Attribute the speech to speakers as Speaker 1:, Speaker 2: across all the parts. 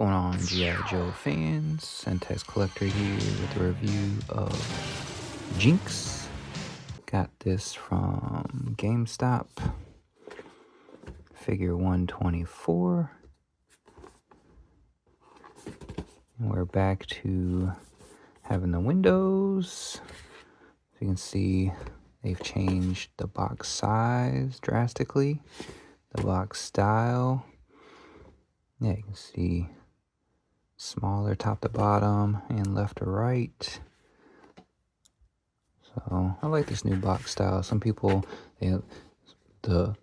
Speaker 1: Going on, G.I. Joe fans? Centex Collector here with a review of Jinx. Got this from GameStop. Figure 124. And we're back to having the windows. As you can see, they've changed the box size drastically. The box style. Yeah, you can see smaller top to bottom and left to right. So I like this new box style. Some people, the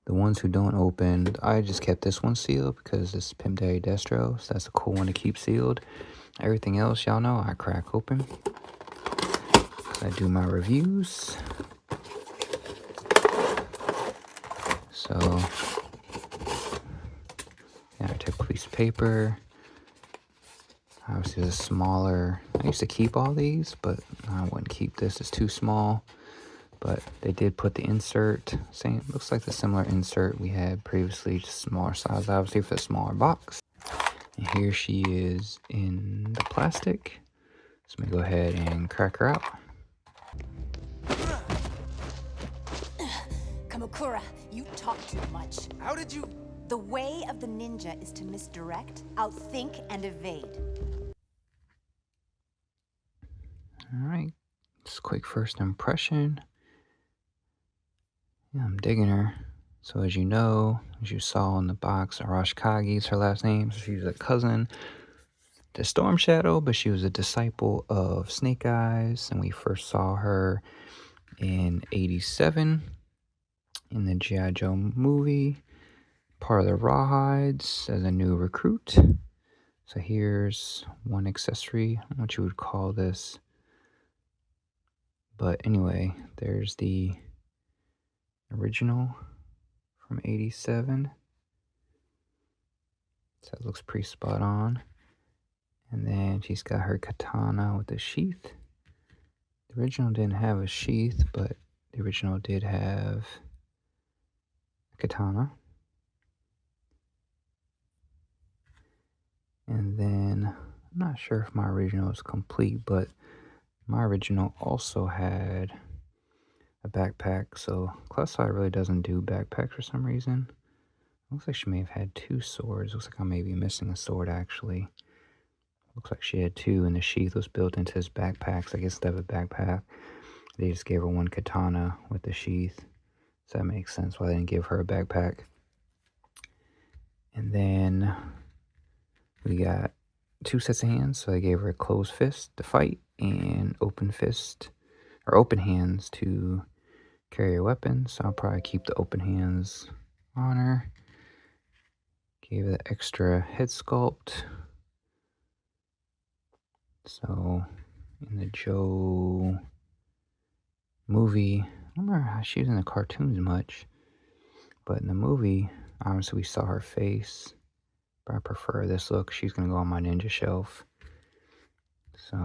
Speaker 1: ones who don't open, I just kept this one sealed because it's Pimp Daddy Destro, so that's a cool one to keep sealed. Everything else, y'all know, I crack open. I do my reviews. So, yeah, I took a piece of paper. Obviously, the smaller. I used to keep all these, but I wouldn't keep this. It's too small. But they did put the insert. Same, looks like the similar insert we had previously, just smaller size, obviously, for the smaller box. And here she is in the plastic. So let me go ahead and crack her out.
Speaker 2: Kamakura, you talk too much.
Speaker 3: How did you...
Speaker 2: The way of the ninja is to misdirect, outthink, and evade.
Speaker 1: Alright, just a quick first impression. Yeah, I'm digging her. So as you know, as you saw in the box, Arashikage is her last name. So she's a cousin to Storm Shadow, but she was a disciple of Snake Eyes. And we first saw her in '87 in the G.I. Joe movie. Part of the Rawhides as a new recruit. So here's one accessory, what you would call this. But anyway, there's the original from '87. So it looks pretty spot on. And then she's got her katana with the sheath. The original didn't have a sheath, but the original did have a katana. And then, I'm not sure if my original is complete, but my original also had a backpack. So Classified really doesn't do backpacks for some reason. Looks like she may have had two swords. Looks like I may be missing a sword actually. Looks like she had two, and the sheath was built into his backpack. So I guess instead of a backpack, they just gave her one katana with the sheath. So that makes sense why they didn't give her a backpack. And then we got two sets of hands. So they gave her a closed fist to fight and open fist, or open hands to carry her weapon. So I'll probably keep the open hands on her. Gave her the extra head sculpt. So in the Joe movie, I don't remember how she was in the cartoons much, but in the movie, obviously we saw her face, but I prefer this look. She's gonna go on my ninja shelf. So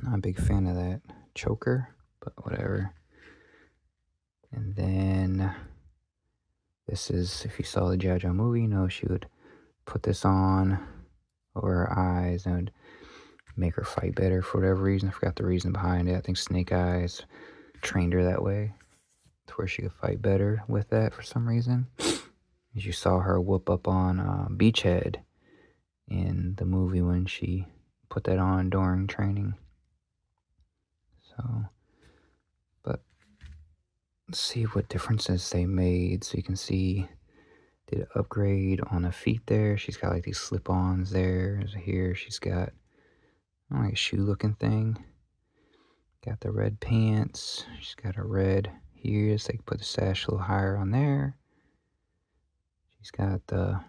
Speaker 1: not a big fan of that choker, but whatever. And then this is, if you saw the G.I. Joe movie, you know she would put this on over her eyes and would make her fight better for whatever reason. I forgot the reason behind it. I think Snake Eyes trained her that way to where she could fight better with that for some reason. As you saw her whoop up on Beachhead in the movie when she put that on during training. So, but let's see what differences they made. So you can see, did an upgrade on the feet there. She's got like these slip-ons there. So here she's got like a shoe looking thing. Got the red pants. She's got a red here, so they can put the sash a little higher on there. She's got the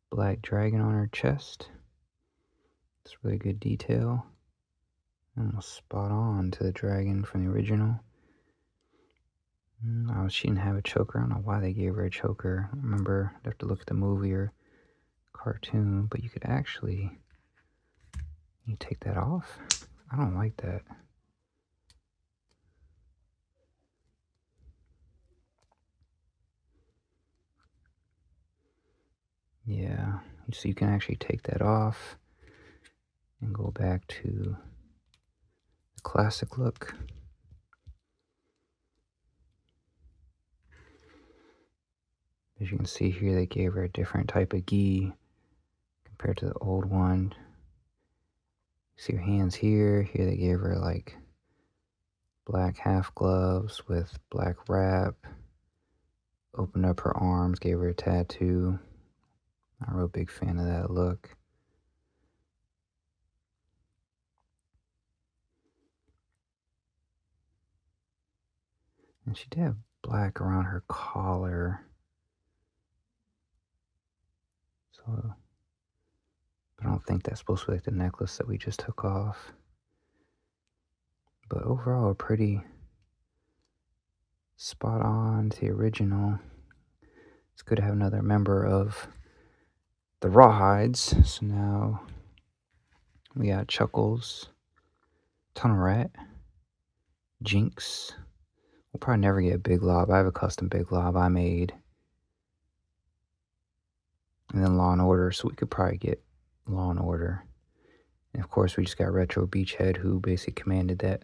Speaker 1: black dragon on her chest. It's really good detail. Almost spot on to the dragon from the original. She didn't have a choker. I don't know why they gave her a choker. I don't remember. I'd have to look at the movie or cartoon, but you could actually, you take that off. I don't like that. Yeah, so you can actually take that off and go back to the classic look. As you can see here, they gave her a different type of gi compared to the old one. See her hands here. Here they gave her like black half gloves with black wrap. Opened up her arms, gave her a tattoo. Not a real big fan of that look. And she did have black around her collar. So I don't think that's supposed to be like the necklace that we just took off. But overall, pretty spot on to the original. It's good to have another member of the Rawhides. So now we got Chuckles, Tunnel Rat, Jinx. We'll probably never get a Big Lob. I have a custom Big Lob I made. And then Law and Order, so we could probably get Law and Order. And of course, we just got Retro Beachhead, who basically commanded that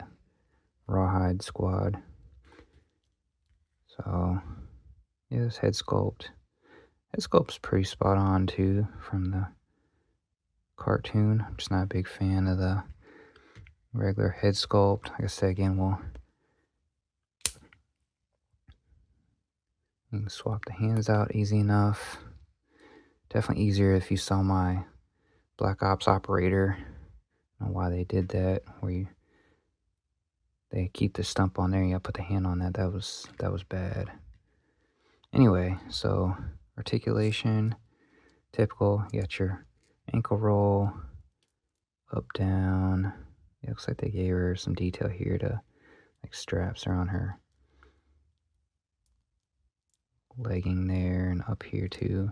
Speaker 1: Rawhide squad. So, yeah, this head sculpt. Head sculpt's pretty spot on, too, from the cartoon. I'm just not a big fan of the regular head sculpt. Like I said, again, you can swap the hands out easy enough. Definitely easier if you saw my Black Ops operator. I don't know why they did that, where they keep the stump on there, you gotta put the hand on that. That was bad. Anyway, so articulation, typical. You got your ankle roll, up, down. It looks like they gave her some detail here to like straps around her legging there and up here too.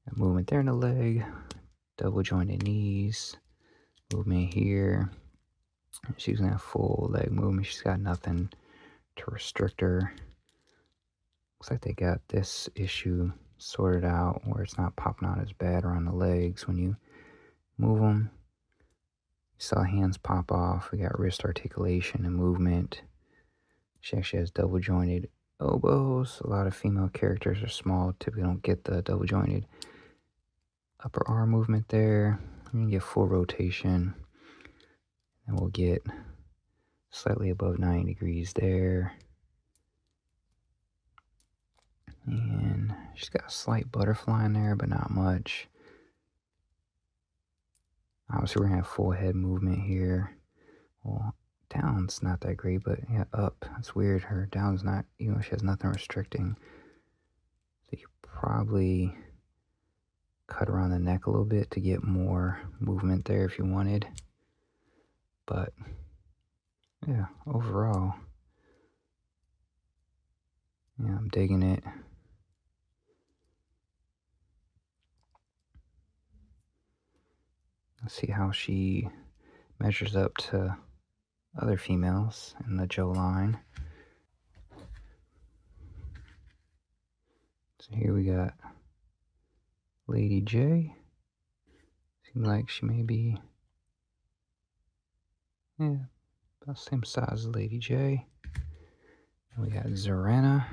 Speaker 1: Got movement there in the leg, double jointed knees, movement here. She's gonna have full leg movement. She's got nothing to restrict her. Looks like they got this issue sorted out where it's not popping out as bad around the legs when you move them. You saw hands pop off. We got wrist articulation and movement. She actually has double jointed elbows. A lot of female characters are small, typically don't get the double jointed upper arm movement there. We're gonna get full rotation, and we'll get slightly above 90 degrees there. And she's got a slight butterfly in there, but not much. Obviously, we're gonna have full head movement here. Well, down's not that great, but yeah, up. That's weird. Her down's not, even though she has nothing restricting. So you could probably cut around the neck a little bit to get more movement there if you wanted. But yeah, overall, yeah, I'm digging it. Let's see how she measures up to other females in the Joe line. So here we got Lady J. Seems like she may be, yeah, about the same size as Lady J. And we got Zorana.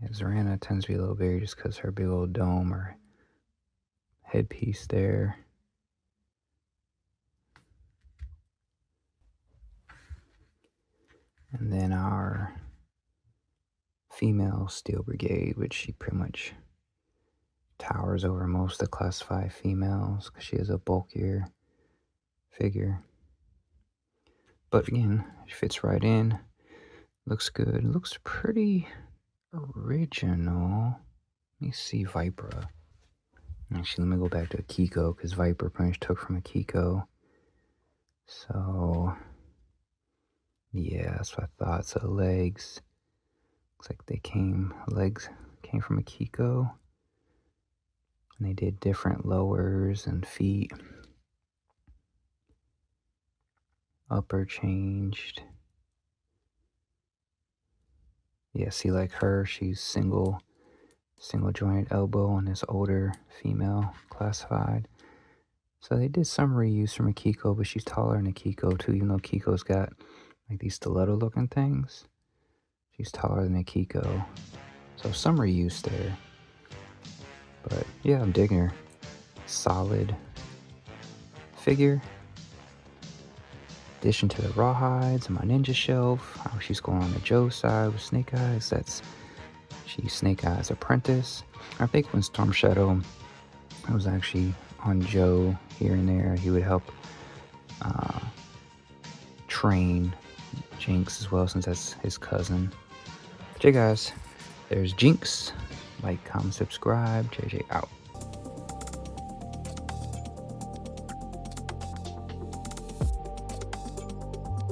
Speaker 1: Yeah, Zorana tends to be a little bigger just because her big old dome or headpiece there. And then our female Steel Brigade, which she pretty much towers over most of the classified females because she is a bulkier figure. But again, she fits right in. Looks good. Looks pretty original. Let me see Vipra. Actually, let me go back to Akiko because Viper pretty much took from Akiko. So, yeah, that's what I thought. So legs, looks like legs came from Akiko. And they did different lowers and feet. Upper changed. Yeah, see, like her, she's single single jointed elbow on this older female classified. So they did some reuse from Akiko, but she's taller than Akiko too, even though Akiko's got like these stiletto looking things. She's taller than Akiko. So some reuse there. But yeah, I'm digging her. Solid figure. Addition to the rawhides and my ninja shelf. Oh, she's going on the Joe side with Snake Eyes. She's Snake Eyes' apprentice. I think when Storm Shadow was actually on Joe here and there, he would help train Jinx as well, since that's his cousin. But yeah, guys, there's Jinx. Like, comment, subscribe. JJ out.